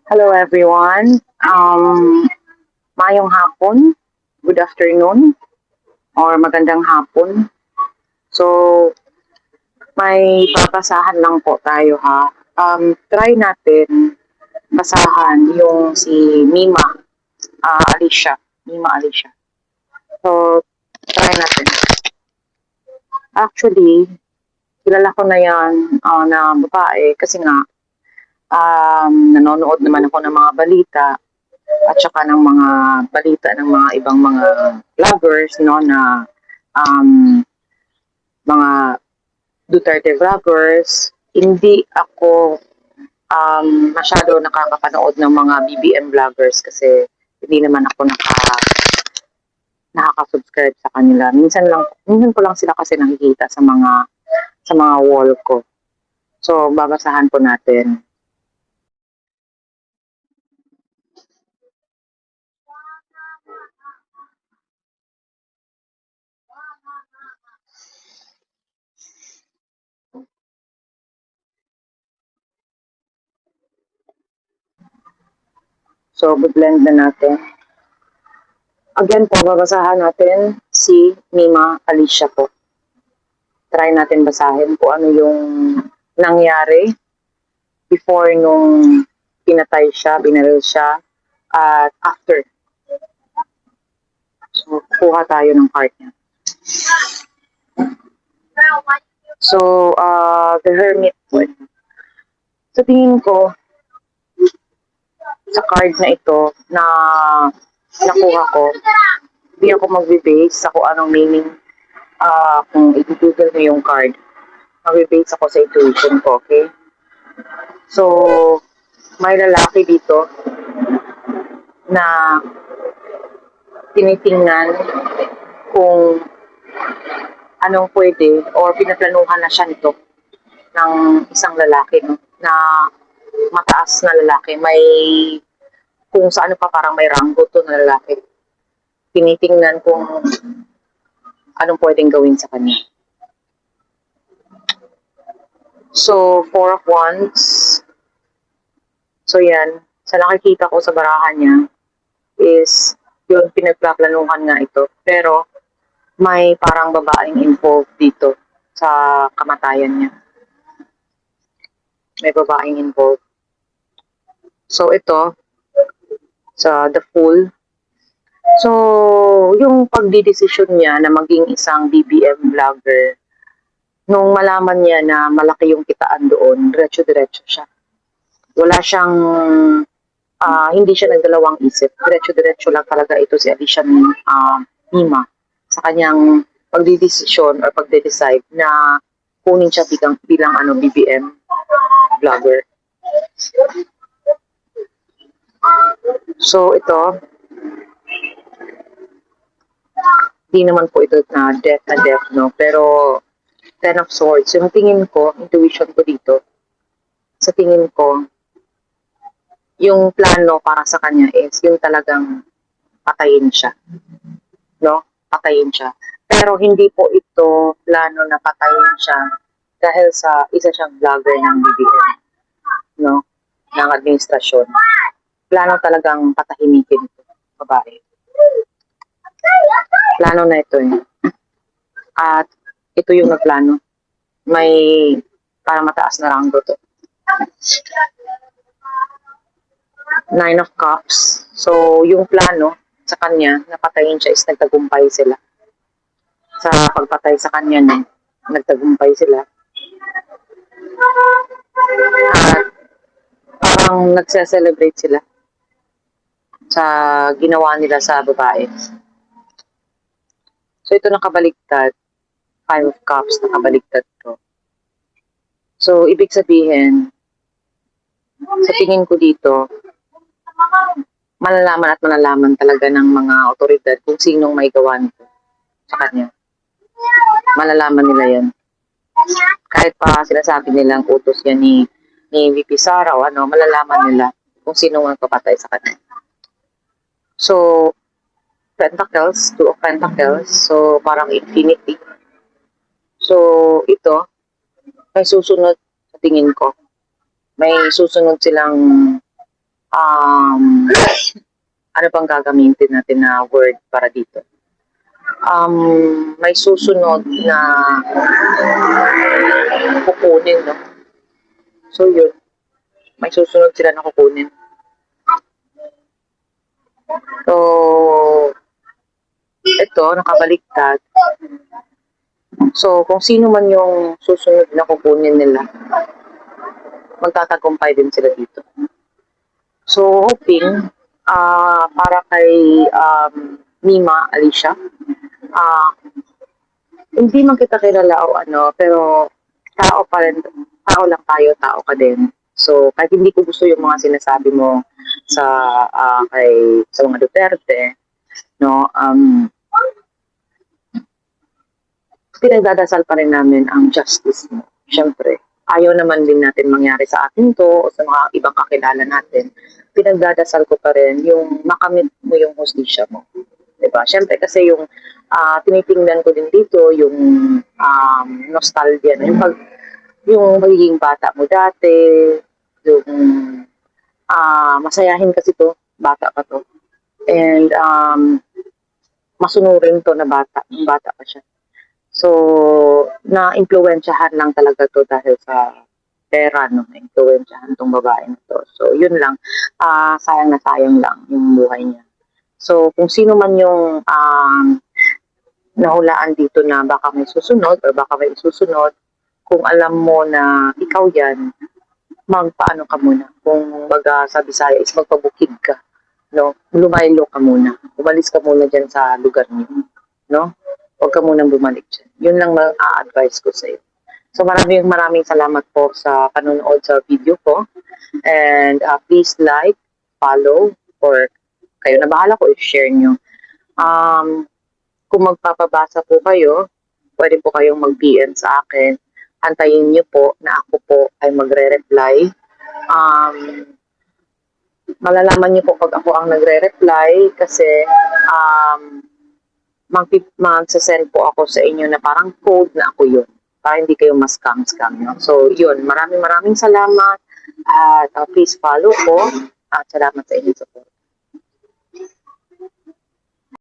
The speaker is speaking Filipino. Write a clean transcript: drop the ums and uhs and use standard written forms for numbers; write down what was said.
Hello everyone. Mayong hapon, good afternoon, or magandang hapon. So, may babasahan lang po tayo ha. Try natin basahan yung si Alicia. Mima Alicia. So, try natin. Actually, kilala ko na yan na babae kasi nga nanonood naman ako ng mga balita at saka ng mga balita ng mga ibang mga vloggers no na um, mga Duterte vloggers. Hindi ako masyado nakakapanood ng mga BBM vloggers kasi hindi naman ako nakaka-subscribe sa kanila. Minsan ko lang sila kasi nakikita sa mga wall ko. So babasahan po natin. So blend na natin. Again po, babasahan natin si Mima Alicia po. Try natin basahin kung ano yung nangyari before nung pinatay siya, binaril siya, at after. So, kuha tayo ng part niya. So, The Hermit po. Sa tingin ko, sa card na ito na nakuha ko, hindi ako magbe-base sa kung anong meaning kung i-google mo yung card. Magbe-base ako sa intuition ko, okay? So, may lalaki dito na tinitingnan kung anong pwede or pinaplanuhan na siya nito ng isang lalaki no, na mataas na lalaki. May kung sa ano pa parang may ranggo to na lalaki. Tinitingnan kung anong pwedeng gawin sa kanya. So, Four of Wands. So, yan. Sa nakikita ko sa barahan niya is yung pinagplaplanuhan nga ito. Pero, may parang babaeng involved dito sa kamatayan niya. May babaeng involved. So, ito, sa The Fool. So, yung pagdidesisyon niya na maging isang BBM vlogger, nung malaman niya na malaki yung kitaan doon, diretso-diretso siya. Wala siyang, hindi siya nagdalawang isip. Diretso-diretso lang talaga ito si Alicia Mima sa kanyang pagdidesisyon or pagde-decide na kunin siya bilang BBM vlogger. So, ito, di naman po ito na death, no? Pero, Ten of Swords, yung tingin ko, intuition ko dito, sa tingin ko, yung plano para sa kanya is yung talagang patayin siya. No? Patayin siya. Pero hindi po ito plano na patayin siya dahil sa isa siyang vlogger ng BBM. No? Ng administrasyon. Plano talagang patahimikin ito, babae. Plano na ito eh. At ito yung nagplano. May para mataas na ranggo to. Nine of Cups. So, yung plano sa kanya, napatayin siya is nagtagumpay sila. Sa pagpatay sa kanya, no, nagtagumpay sila. At parang nagse-celebrate sila sa ginawa nila sa babae. So, ito nakabaliktad. Five of Cups, nakabaliktad to. So, ibig sabihin, sa tingin ko dito, malalaman talaga ng mga otoridad kung sinong may gawa nito sa kanya. Malalaman nila yan. Kahit pa sinasabi nilang utos yan ni VP Sara o malalaman nila kung sino ang papatay sa kanya. So, Pentacles, Two of Pentacles, so parang infinity. So, ito, may susunod sa tingin ko. May susunod silang Um, ano pang gagamitin natin na word para dito? May susunod na kukunin, no? So yun, may susunod sila na kukunin. So, ito, nakabaliktad. So, kung sino man yung susunod na kukunin nila, magtatagumpay din sila dito. So, hoping, para kay Mima Alicia, ah, hindi man kita kilala o ano, pero tao pa rin, tao lang tayo, tao ka din. So, kahit hindi ko gusto yung mga sinasabi mo sa sa mga Duterte, no, pinagdadasal pa rin namin ang justice mo. Siyempre, ayaw naman din natin mangyari sa atin to o sa mga ibang kakilala natin. Pinagdadasal ko pa rin yung makamit mo yung hustisya mo. Diba? Siyempre kasi yung tinitingnan ko din dito yung nostalgia, yung magiging bata mo dati, yung masayahin kasi to, bata pa to. And masunurin to na bata, yung bata pa siya. So, na-impluwensyahan lang talaga to dahil sa pera, no? Na-impluwensyahan tong babae na to. So, yun lang. Sayang na sayang lang yung buhay niya. So, kung sino man yung nahulaan dito na baka may susunod or baka may susunod, kung alam mo na ikaw yan, magpaano ka muna. Kung sa Bisaya is magpabukid ka. No? Lumaylo ka muna. Umalis ka muna dyan sa lugar niyo. No? Huwag ka munang bumalik dyan. Yun lang ma-advise ko sa iyo. So maraming salamat po sa panonood sa video ko. And please like, follow, or kayo na bahala ko i-share nyo. Kung magpapabasa po kayo, pwede po kayong mag-PM sa akin. Antayin nyo po na ako po ay magre-reply. Malalaman nyo po pag ako ang nagre-reply kasi mag-send po ako sa inyo na parang code na ako yun para hindi kayo mas-scam. No? So, yun. Maraming salamat at please follow ko at salamat sa inyong support.